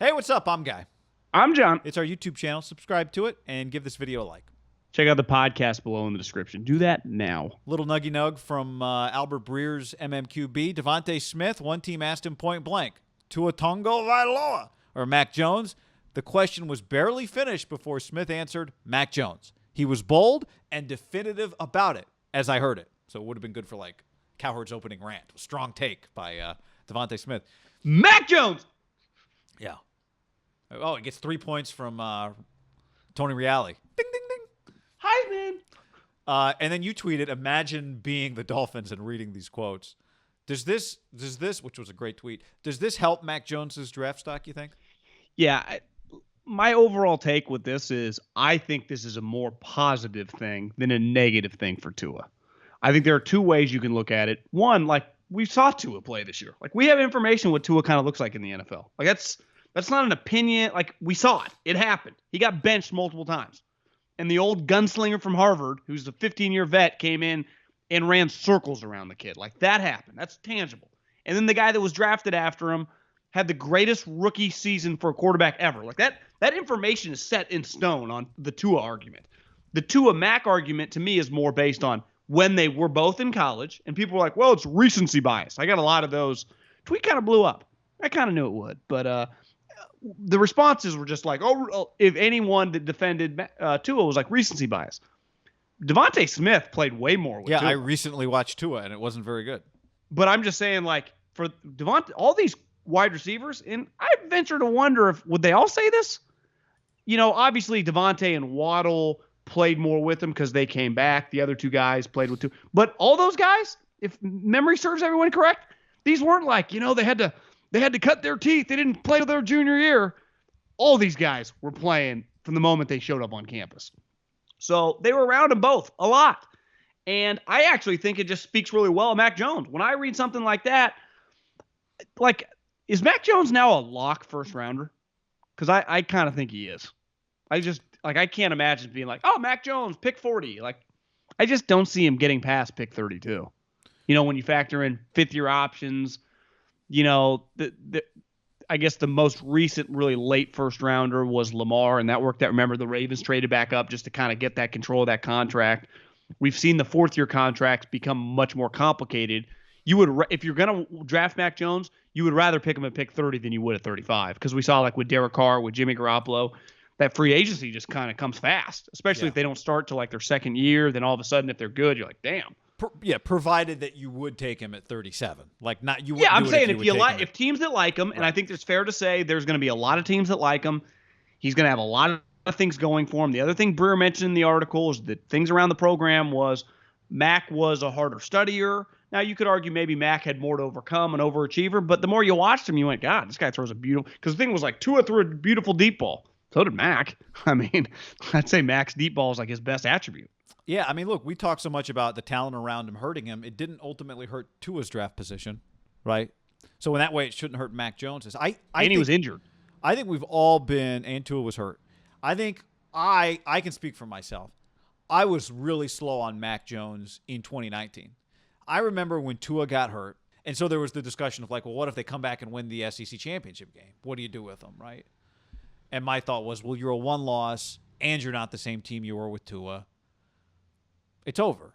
Hey, what's up? I'm Guy. I'm John. It's our YouTube channel. Subscribe to it and give this video a like. Check out the podcast below in the description. Do that now. Little nuggy nug from Albert Breer's MMQB. Davonta Smith, one team asked him point blank, Tua Tagovailoa or Mac Jones? The question was barely finished before Smith answered Mac Jones. He was bold and definitive about it, as I heard it. So it would have been good for like Cowherd's opening rant. A strong take by Davonta Smith. Mac Jones! Yeah. Oh, it gets 3 points from Tony Reale. Ding, ding, ding. Heisman! And then you tweeted, imagine being the Dolphins and reading these quotes. Does this, which was a great tweet, does this help Mac Jones's draft stock, you think? Yeah, my overall take with this is I think this is a more positive thing than a negative thing for Tua. I think there are two ways you can look at it. One, like we saw Tua play this year. Like we have information what Tua kind of looks like in the NFL. Like that's not an opinion. Like we saw it. It happened. He got benched multiple times. And the old gunslinger from Harvard, who's a 15-year vet, came in and ran circles around the kid. Like that happened. That's tangible. And then the guy that was drafted after him had the greatest rookie season for a quarterback ever. Like that information is set in stone on the Tua argument. The Tua Mac argument to me is more based on when they were both in college, and people were like, well, it's recency bias. I got a lot of those. Tweet kind of blew up. I kind of knew it would, but the responses were just like, oh, if anyone that defended Tua was like recency bias. Davonta Smith played way more with Tua. I recently watched Tua, and it wasn't very good. But I'm just saying, like, for Davonta, all these wide receivers, and I venture to wonder would they all say this? You know, obviously Davonta and Waddle played more with him because they came back. The other two guys played with Tua. But all those guys, if memory serves everyone correct, these weren't like, you know, they had to cut their teeth. They didn't play their junior year. All these guys were playing from the moment they showed up on campus. So they were around them both a lot. And I actually think it just speaks really well of Mac Jones. When I read something like that, like, is Mac Jones now a lock first rounder? Because I kind of think he is. I can't imagine being like, oh, Mac Jones, pick 40. Like, I just don't see him getting past pick 32. You know, when you factor in fifth-year options, you know, I guess the most recent really late first rounder was Lamar, and that worked out. Remember, the Ravens traded back up just to kind of get that control of that contract. We've seen the fourth-year contracts become much more complicated. You would, if you're going to draft Mac Jones, you would rather pick him at pick 30 than you would at 35, because we saw like with Derek Carr, with Jimmy Garoppolo, that free agency just kind of comes fast, especially if they don't start till like their second year. Then all of a sudden, if they're good, you're like, damn. Provided that you would take him at 37. Like not you. Yeah, I'm saying if teams that like him, and I think it's fair to say there's going to be a lot of teams that like him. He's going to have a lot of things going for him. The other thing Breer mentioned in the article is that things around the program was Mac was a harder studier. Now, you could argue maybe Mac had more to overcome, an overachiever, but the more you watched him, you went, God, this guy throws a beautiful – because the thing was like Tua threw a beautiful deep ball. So did Mac. I mean, I'd say Mac's deep ball is like his best attribute. Yeah, I mean, look, we talk so much about the talent around him hurting him. It didn't ultimately hurt Tua's draft position, right? So in that way, it shouldn't hurt Mac Jones's. And he was injured. I think we've all been – and Tua was hurt. I think I can speak for myself. I was really slow on Mac Jones in 2019. I remember when Tua got hurt, and so there was the discussion of like, well, what if they come back and win the SEC championship game? What do you do with them, right? And my thought was, well, you're a one-loss, and you're not the same team you were with Tua. It's over.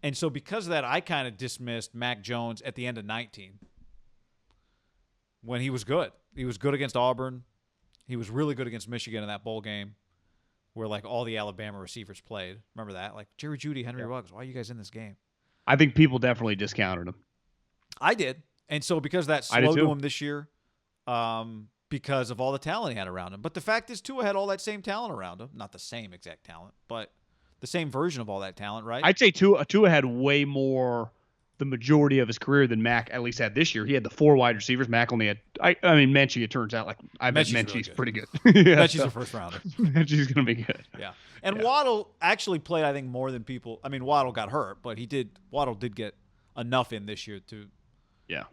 And so because of that, I kind of dismissed Mac Jones at the end of 19 when he was good. He was good against Auburn. He was really good against Michigan in that bowl game where like all the Alabama receivers played. Remember that? Like Jerry Jeudy, Henry Ruggs, why are you guys in this game? I think people definitely discounted him. I did. And so because that slowed to him this year, because of all the talent he had around him. But the fact is Tua had all that same talent around him. Not the same exact talent, but the same version of all that talent, right? I'd say Tua had way more the majority of his career than Mac at least had this year. He had the 4 wide receivers. Mac only had I mean Menchie, it turns out, like I bet Menchie's really pretty good. Menchie's a first rounder. Menchie's going to be good. Yeah. And Waddle actually played, I think, more than people. I mean, Waddle got hurt, but Waddle did get enough in this year to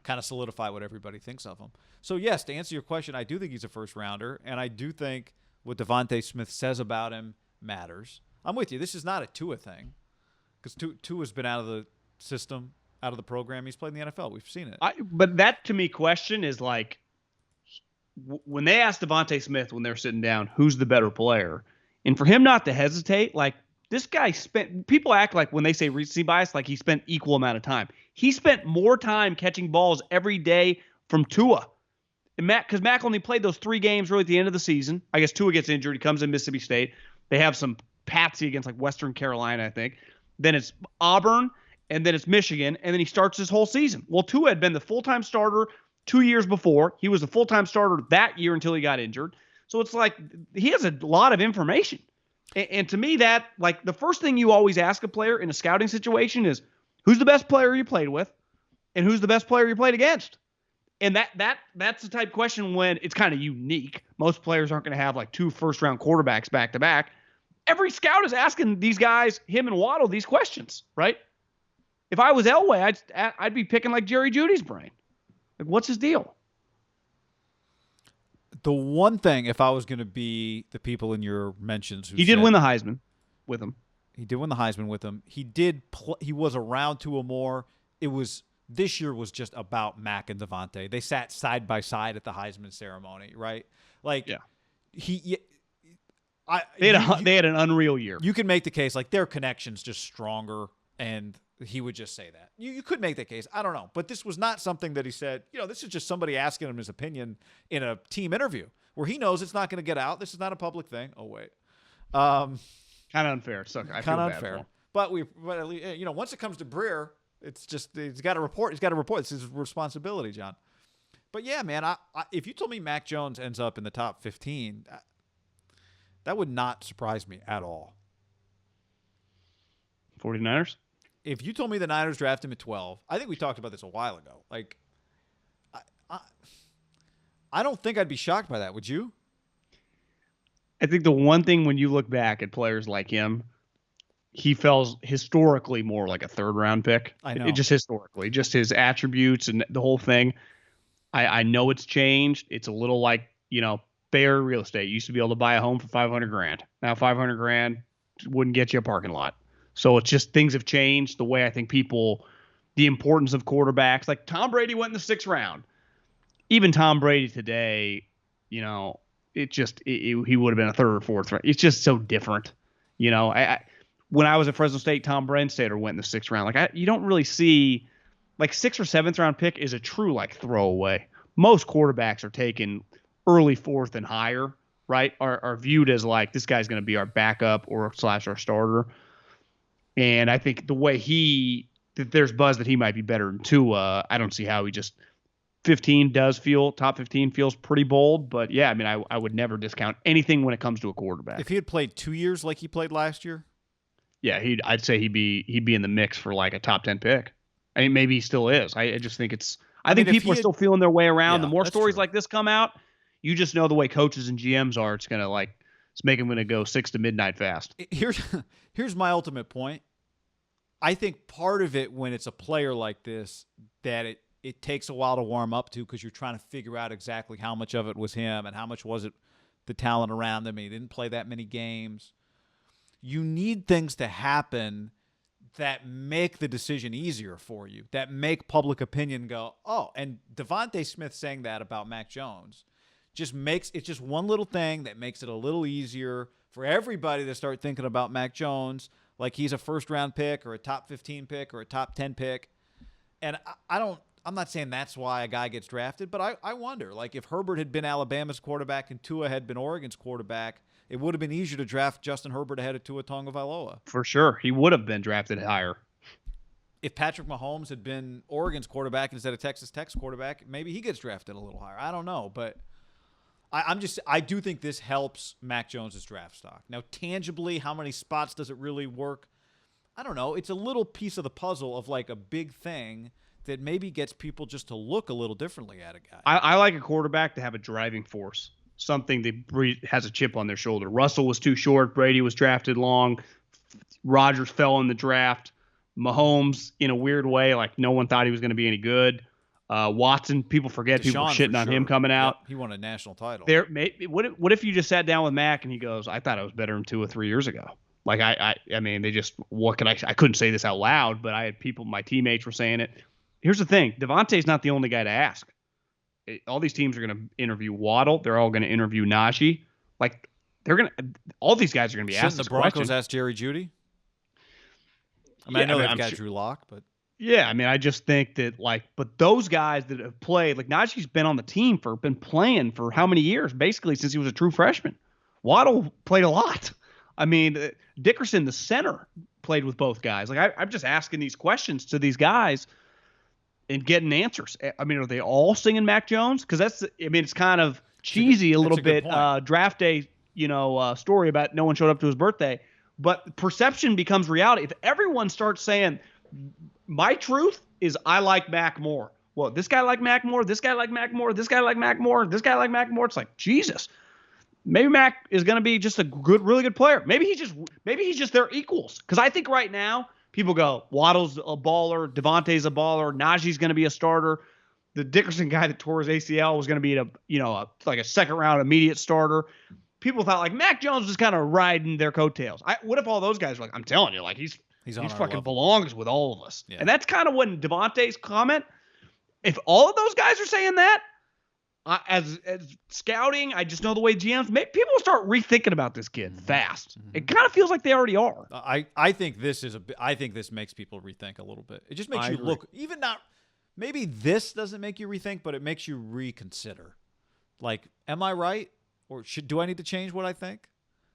kind of solidify what everybody thinks of him. So, yes, to answer your question, I do think he's a first rounder, and I do think what Davonta Smith says about him matters. I'm with you. This is not a Tua thing because Tua's been out of the system, out of the program. He's played in the NFL. We've seen it. But that, to me, question is like when they asked Davonta Smith when they're sitting down, who's the better player, and for him not to hesitate, like this guy spent. People act like when they say recency bias, like he spent equal amount of time. He spent more time catching balls every day from Tua. And because Mac only played those 3 games really at the end of the season. I guess Tua gets injured. He comes in Mississippi State. They have some patsy against like Western Carolina, I think. Then it's Auburn, and then it's Michigan, and then he starts his whole season. Well, Tua had been the full-time starter 2 years before. He was the full-time starter that year until he got injured. So it's like he has a lot of information. And to me, that like the first thing you always ask a player in a scouting situation is who's the best player you played with, and who's the best player you played against. And that's the type of question when it's kind of unique. Most players aren't going to have like 2 first-round quarterbacks back to back. Every scout is asking these guys, him and Waddle, these questions, right? If I was Elway, I'd be picking like Jerry Jeudy's brain. Like, what's his deal? The one thing, if I was going to be the people in your mentions, he did win the Heisman with him. He did win the Heisman with him. He did. He was around Tua more. This year was just about Mac and Davonta. They sat side by side at the Heisman ceremony, right? Like, yeah. They had an unreal year. You can make the case like their connection's just stronger, and he would just say that. You could make that case. I don't know, but this was not something that he said. This is just somebody asking him his opinion in a team interview where he knows it's not going to get out. This is not a public thing. Oh wait, kind of unfair. I feel bad unfair. But once it comes to Breer, it's just he's got to report. He's got to report. It's his responsibility, John. But yeah, man, if you told me Mac Jones ends up in the top 15, that would not surprise me at all. 49ers? If you told me the Niners draft him at 12, I think we talked about this a while ago. Like, I don't think I'd be shocked by that. Would you? I think the one thing when you look back at players like him, he felt historically more like a 3rd-round pick. I know. Just historically, just his attributes and the whole thing. I know it's changed. It's a little like, Bay Area real estate. You used to be able to buy a home for $500,000. Now $500,000 wouldn't get you a parking lot. So it's just things have changed the way I think the importance of quarterbacks. Like Tom Brady went in the 6th round. Even Tom Brady today, he would have been a 3rd or 4th round. It's just so different. When I was at Fresno State, Tom Brandstater went in the 6th round. Like you don't really see like 6th or 7th round pick is a true like throwaway. Most quarterbacks are taken early 4th and higher, right? Are viewed as like this guy's going to be our backup or / our starter. And I think the way there's buzz that he might be better than Tua. I don't see how he just 15 does feel top 15 feels pretty bold, but yeah, I mean, I would never discount anything when it comes to a quarterback. If he had played 2 years like he played last year, yeah, I'd say he'd be in the mix for like a top 10 pick. I mean, maybe he still is. I just think I think people are still feeling their way around. The more stories like this come out, you just know the way coaches and GMs are. It's making them going to go 6 to midnight fast. Here's my ultimate point. I think part of it when it's a player like this that it takes a while to warm up to because you're trying to figure out exactly how much of it was him and how much was it the talent around him. He didn't play that many games. You need things to happen that make the decision easier for you, that make public opinion go, oh, and Davonta Smith saying that about Mac Jones just makes it just one little thing that makes it a little easier for everybody to start thinking about Mac Jones like he's a 1st-round pick or a top 15 pick or a top 10 pick. And I'm not saying that's why a guy gets drafted, but I wonder, like if Herbert had been Alabama's quarterback and Tua had been Oregon's quarterback, it would have been easier to draft Justin Herbert ahead of Tua Tagovailoa. For sure. He would have been drafted higher. If Patrick Mahomes had been Oregon's quarterback instead of Texas Tech's quarterback, maybe he gets drafted a little higher. I don't know, but I do think this helps Mac Jones' draft stock. Now, tangibly, how many spots does it really work? I don't know. It's a little piece of the puzzle of like a big thing that maybe gets people just to look a little differently at a guy. I like a quarterback to have a driving force, something that has a chip on their shoulder. Russell was too short. Brady was drafted long. Rodgers fell in the draft. Mahomes, in a weird way, like no one thought he was going to be any good. Watson, people forget. People were shitting on him coming out. Yep, he won a national title. What if you just sat down with Mac and he goes, I thought I was better than 2 or 3 years ago. Like I mean, I couldn't say this out loud, but I had people, my teammates were saying it. Here's the thing. Devontae's not the only guy to ask. all these teams are going to interview Waddle. They're all going to interview Najee. Like all these guys are going to be Shouldn't asked the this Broncos question. ask Jerry Jeudy? I mean, Yeah, I know they've I'm got sure. Drew Lock, but Yeah, I mean, I just think that but those guys that have played, like Najee's been on the team been playing for how many years? Basically since he was a true freshman. Waddle played a lot. I mean, Dickerson, the center, played with both guys. Like I'm just asking these questions to these guys and getting answers. I mean, are they all singing Mac Jones? Because it's kind of cheesy a little bit. Draft day, story about no one showed up to his birthday, but perception becomes reality. If everyone starts saying, my truth is I like Mac more. Well, this guy like Mac more. This guy like Mac more. This guy like Mac more. This guy like Mac more. It's like, Jesus. Maybe Mac is going to be just a really good player. Maybe he's just their equals. Because I think right now people go, Waddle's a baller, Davonta's a baller, Najee's going to be a starter. The Dickerson guy that tore his ACL was going to be like a second round immediate starter. People thought like Mac Jones was kind of riding their coattails. What if all those guys were like, I'm telling you, like he's fucking belongs with all of us. Yeah. And that's kind of when Davonta's comment. If all of those guys are saying that, as scouting, I just know the way GMs people will start rethinking about this kid fast. Mm-hmm. It kind of feels like they already are. I think this makes people rethink a little bit. It just makes you look, even not, maybe this doesn't make you rethink, but it makes you reconsider. Like, am I right? Or do I need to change what I think?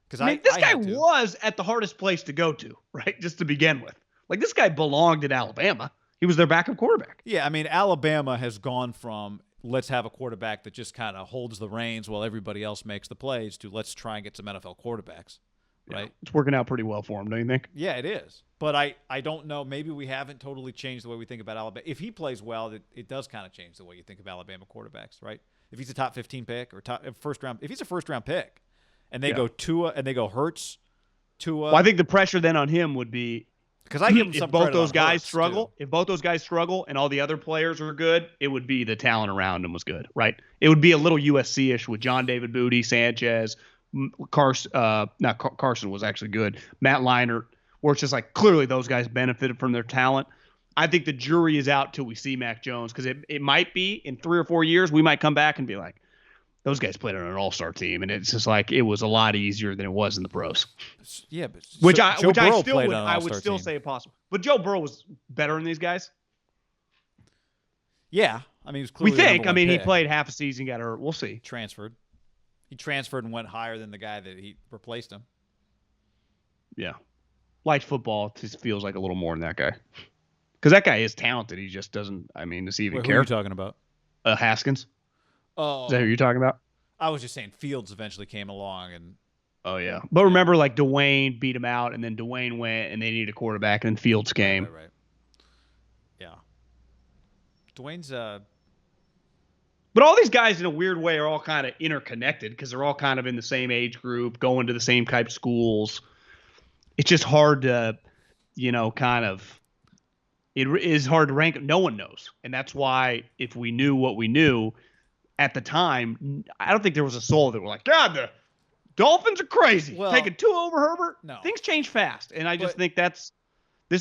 Because this guy was at the hardest place to go to, right? Just to begin with. Like, this guy belonged at Alabama. He was their backup quarterback. Yeah, I mean, Alabama has gone from let's have a quarterback that just kind of holds the reins while everybody else makes the plays to let's try and get some NFL quarterbacks, right? Yeah, it's working out pretty well for him, don't you think? Yeah, it is. But I don't know. Maybe we haven't totally changed the way we think about Alabama. If he plays well, it does kind of change the way you think of Alabama quarterbacks, right? If he's a top 15 pick or if he's a first-round pick, and they go Tua and they go Hurts, Tua. Well, I think the pressure then on him would be because I give him some both those guys struggle. Too. If both those guys struggle and all the other players are good, it would be the talent around him was good, right? It would be a little USC-ish with John David Booty, Sanchez, Carson was actually good, Matt Leinart, where it's just like clearly those guys benefited from their talent. I think the jury is out till we see Mac Jones because it might be in 3 or 4 years we might come back and be like, those guys played on an all-star team, and it's just like it was a lot easier than it was in the pros. Yeah, but I would still say possible. But Joe Burrow was better than these guys. Yeah, I mean, he was clearly we think. I mean, he played half a season, got hurt. We'll see. He transferred and went higher than the guy that he replaced him. Yeah, liked football. Just feels like a little more than that guy. Because that guy is talented. He just doesn't. I mean, does he even care? Who are you talking about? Haskins. Oh, is that who you're talking about? I was just saying Fields eventually came along and. Oh yeah, but remember, like Dwayne beat him out, and then Dwayne went, and they needed a quarterback, and then Fields came. Right. Yeah. Dwayne's But all these guys, in a weird way, are all kind of interconnected because they're all kind of in the same age group, going to the same type of schools. It's just hard to, kind of. It is hard to rank. No one knows, and that's why if we knew what we knew at the time, I don't think there was a soul that were like, God, the Dolphins are crazy. Taking 2 over Herbert. No, things change fast, and I just think this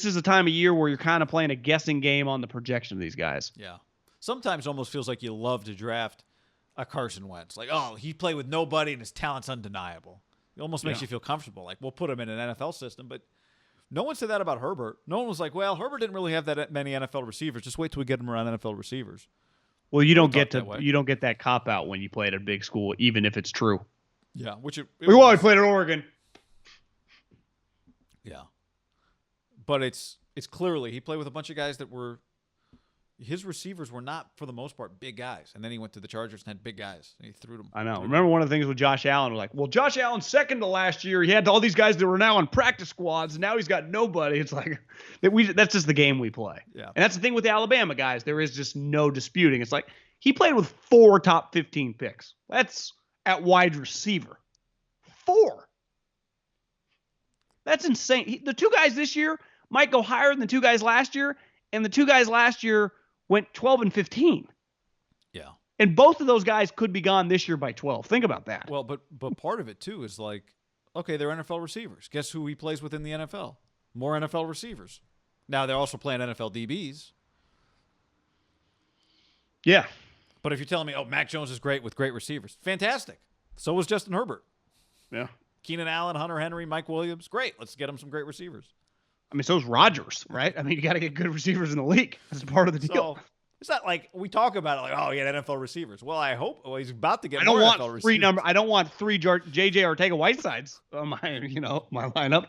is a time of year where you're kind of playing a guessing game on the projection of these guys. Yeah, sometimes it almost feels like you love to draft a Carson Wentz. Like, oh, he played with nobody, and his talent's undeniable. It almost makes you feel comfortable. Like, we'll put him in an NFL system, but. No one said that about Herbert. No one was like, well, Herbert didn't really have that many NFL receivers. Just wait till we get him around NFL receivers. Well, you don't get that cop out when you play at a big school, even if it's true. Yeah, he played at Oregon. Yeah, but it's clearly he played with a bunch of guys that were his receivers were not for the most part big guys, and then he went to the Chargers and had big guys and he threw them. I know. Remember one of the things with Josh Allen? We're like, well, Josh Allen's second to last year. He had all these guys that were now on practice squads, and now he's got nobody. It's like that's just the game we play. Yeah, and that's the thing with the Alabama guys. There is just no disputing. It's like he played with 4 top 15 picks. That's at wide receiver. 4. That's insane. The 2 guys this year might go higher than the 2 guys last year, and the 2 guys last year went 12 and 15. Yeah. And both of those guys could be gone this year by 12. Think about that. Well, but part of it, too, is like, okay, they're NFL receivers. Guess who he plays with in the NFL? More NFL receivers. Now, they're also playing NFL DBs. Yeah. But if you're telling me, oh, Mac Jones is great with great receivers, fantastic. So was Justin Herbert. Yeah. Keenan Allen, Hunter Henry, Mike Williams, great. Let's get him some great receivers. I mean, so's Rodgers, right? I mean, you got to get good receivers in the league. That's part of the deal. So it's not like we talk about it like, oh, he had NFL receivers. Well, I hope he's about to get I don't more want NFL three receivers. I don't want three JJ Ortega Whitesides on my lineup.